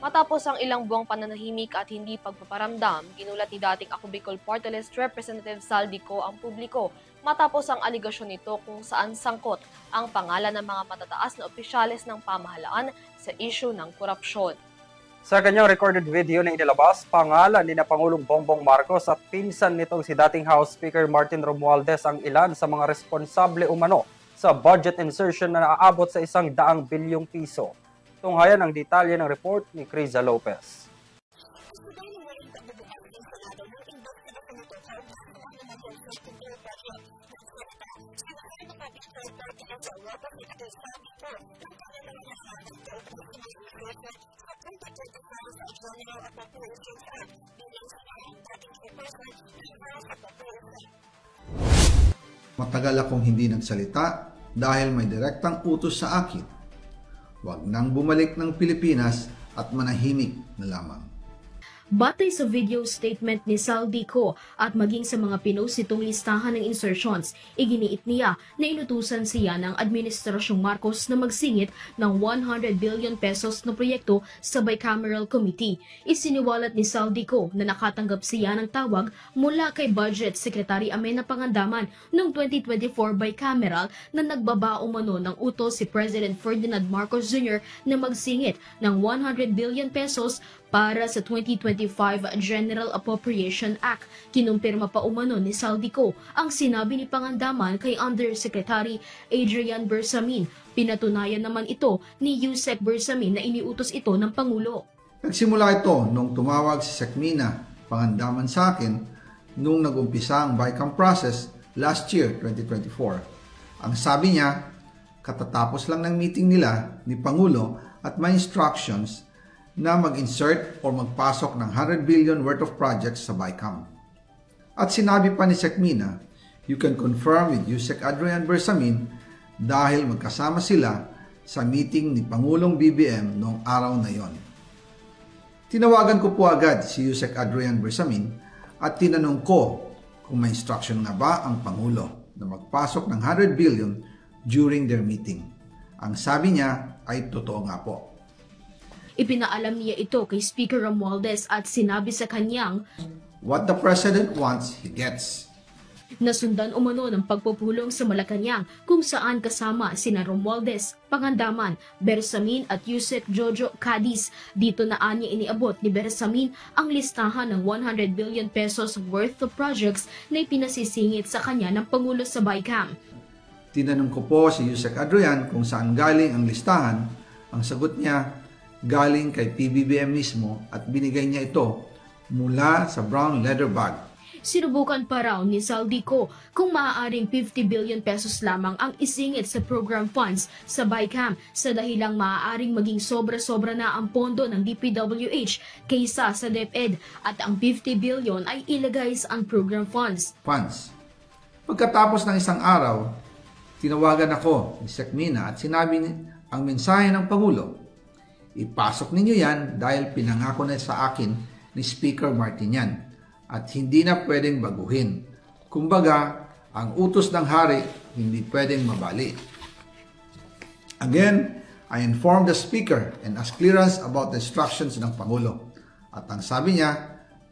Matapos ang ilang buwang pananahimik at hindi pagpaparamdam, ginulat ni dating Ako Bicol Party List Representative Saldico ang publiko matapos ang aligasyon nito kung saan sangkot ang pangalan ng mga matataas na opisyales ng pamahalaan sa issue ng korupsyon. Sa kanyang recorded video na inilabas, pangalan ni na Pangulong Bongbong Marcos at pinsan nitong si dating House Speaker Martin Romualdez ang ilan sa mga responsable umano sa budget insertion na naaabot sa 100 bilyong piso. Tunghayan ang detalye ng report ni Criza Lopez. Matagal akong hindi nagsalita dahil may direktang utos sa akin. Huwag nang bumalik ng Pilipinas at manahimik na lamang. Batay sa video statement ni Saldico at maging sa mga pinost itong listahan ng insertions, iginiit niya na inutusan siya ng Administrasyong Marcos na magsingit ng 100 billion pesos na proyekto sa Bicameral Committee. Isiniwalat ni Saldico na nakatanggap siya ng tawag mula kay Budget Secretary Amenna Pangandaman noong 2024 bicameral na nagbaba umano ng utos si President Ferdinand Marcos Jr. na magsingit ng 100 billion pesos para sa 2025 General Appropriation Act. Kinumpirma pa umano ni Saldico ang sinabi ni Pangandaman kay Undersecretary Adrian Bersamin. Pinatunayan naman ito ni Yusek Bersamin na iniutos ito ng Pangulo. Nagsimula ito nung tumawag si Sekmina Pangandaman sa akin nung nag-umpisa ang BICAM process last year, 2024. Ang sabi niya, katatapos lang ng meeting nila ni Pangulo at may instructions na mag-insert o magpasok ng 100 billion worth of projects sa BICAM. At sinabi pa ni Sekmina, you can confirm with Yusek Adrian Bersamin dahil magkasama sila sa meeting ni Pangulong BBM noong araw na yon. Tinawagan ko po agad si Yusek Adrian Bersamin at tinanong ko kung may instruction na ba ang Pangulo na magpasok ng 100 billion during their meeting. Ang sabi niya ay totoo nga po. Ipinaalam niya ito kay Speaker Romualdez at sinabi sa kanyang, what the President wants, he gets. Nasundan umano ng pagpupulong sa Malacanang kung saan kasama sina Romualdez, Pangandaman, Bersamin at Yusek Jojo Cadiz. Dito na anya iniabot ni Bersamin ang listahan ng 100 billion pesos worth of projects na ipinasisingit sa kanya ng Pangulo sa BICAM. Tinanong ko po si Yusek Adrian kung saan galing ang listahan. Ang sagot niya, galing kay PBBM mismo at binigay niya ito mula sa brown leather bag. Sinubukan pa raw ni Saldico kung maaaring 50 billion pesos lamang ang isingit sa program funds sa BICAM sa dahilang maaaring maging sobra-sobra na ang pondo ng DPWH kaysa sa DepEd at ang 50 billion ay ilagay sa program funds. Pagkatapos ng isang araw, tinawagan ako ni Sekmina at sinabi ang mensahe ng Pangulo. Ipasok ninyo yan dahil pinangako na sa akin ni Speaker Martin yan at hindi na pwedeng baguhin. Kumbaga, ang utos ng hari hindi pwedeng mabali. Again, I informed the Speaker and asked clearance about the instructions ng Pangulo. At ang sabi niya,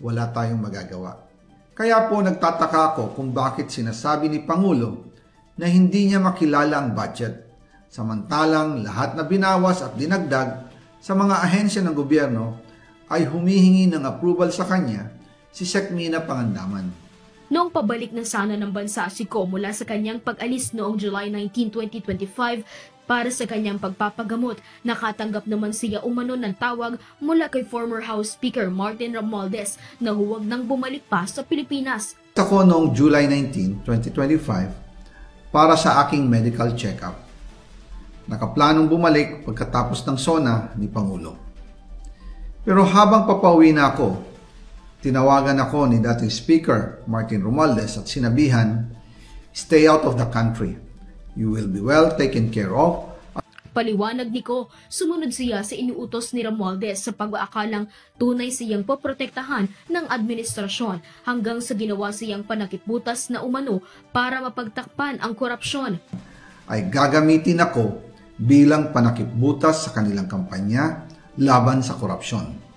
wala tayong magagawa. Kaya po nagtataka ako kung bakit sinasabi ni Pangulo na hindi niya makilala ang budget, samantalang lahat na binawas at dinagdag sa mga ahensya ng gobyerno ay humihingi ng approval sa kanya si Sekmina Pangandaman. Noong pabalik na sana ng bansa si Ko mula sa kanyang pag-alis noong July 19, 2025 para sa kanyang pagpapagamot, nakatanggap naman siya umano ng tawag mula kay former House Speaker Martin Romualdez na huwag nang bumalik pa sa Pilipinas. Ako noong July 19, 2025 para sa aking medical check-up. Nakaplanong bumalik pagkatapos ng SONA ni Pangulo. Pero habang papauwi na ako, tinawagan ako ni dating Speaker Martin Romualdez at sinabihan, stay out of the country. You will be well taken care of. Paliwanag ni Ko, sumunod siya sa iniutos ni Romualdez sa pag-aakalang tunay siyang poprotektahan ng administrasyon hanggang sa ginawa siyang panakipbutas na umano para mapagtakpan ang korupsyon. Ay gagamitin ako bilang panakipbutas sa kanilang kampanya laban sa korupsyon.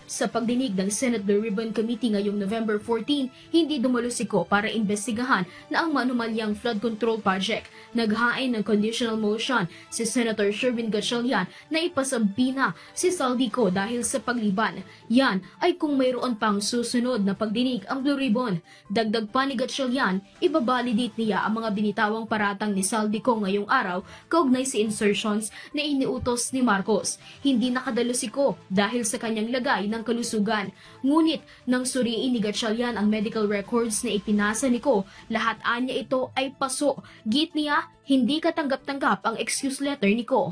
Sa pagdinig ng Senate Blue Ribbon Committee ngayong November 14, hindi dumalo si Ko para imbestigahan na ang manumalyang flood control project. Naghain ng conditional motion si Senator Sherwin Gatchalian na ipasambina si Saldico dahil sa pagliban. Yan ay kung mayroon pang susunod na pagdinig ang Blue Ribbon. Dagdag pa ni Gatchalian, ibabalidate niya ang mga binitawang paratang ni Saldico ngayong araw kaugnay sa insertions na iniutos ni Marcos. Hindi nakadalo si Ko dahil sa kanyang lagay ng kalusugan. Ngunit nang suriin ni Gatchalian ang medical records na ipinasa ni Ko, lahat anya ito ay paso. Git niya, hindi katanggap-tanggap ang excuse letter ni Ko.